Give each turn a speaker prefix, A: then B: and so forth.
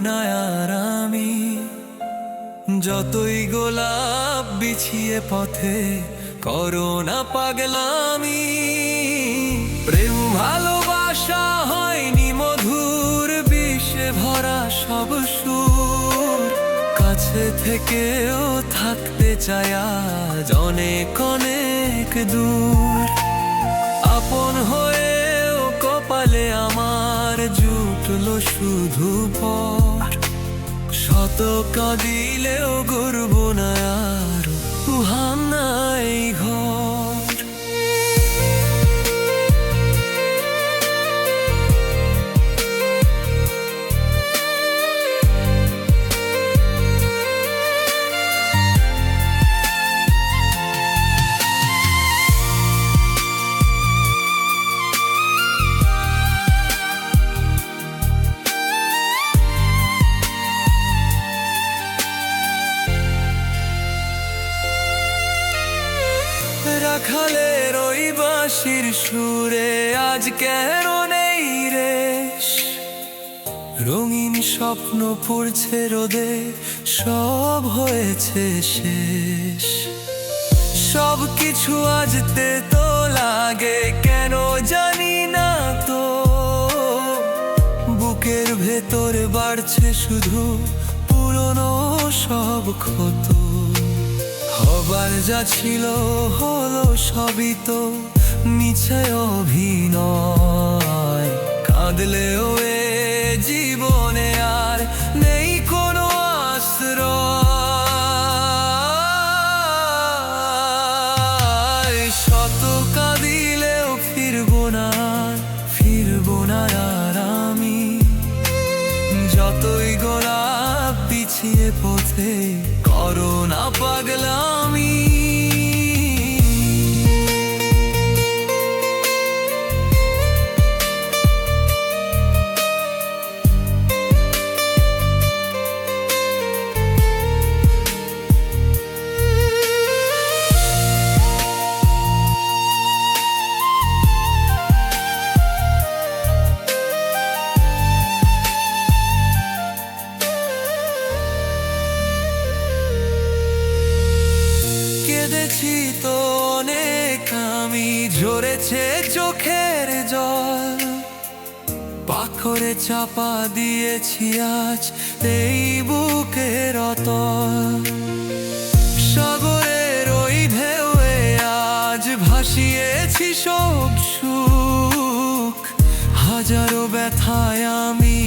A: না আর আমি। যতই গোলাপ বিছিয়ে পথে করো না পাগলামি। প্রেম ভালোবাসা হয়নি মধুর, বিষে ভরা সব সুর। কাছে থেকেও থাকতে চাই আজ অনেক অনেক দূর। আপন হয়েও কপালে আমার জুটলো শুধু পর। শত কাঁদিলেও গর্ব না আর উহান নাই ঘর। রাখালের ওই বাঁশির সুরে আজ কেন নেই রেশ। রঙিন স্বপ্ন পড়ছে রোদে, সব হয়েছে শেষ। সব কিছু আজ তেতো লাগে কেন জানি না তো। বুকের ভেতরে বাড়ছে শুধু পুরনো সব ক্ষত। হবার যা ছিল হলো সবই তো মিছে অভিনয়। কাঁদলেও এ জীবনে আর নেই কোনো আশ্রয়। শত কাঁদিলেও ফিরবো না আর আমি। যতই গোলাপ পিছিয়ে পথে করো না পাগলামি। কেঁদেছি তো অনেক আমি, ঝরেছে চোখের জল। পাথরে চাপা দিয়েছি আজ এই বুকের অতল। সাগরের ওই ঢেউয়ে আজ ভাসিয়েছি সব সুখ। হাজারো ব্যথায় আমি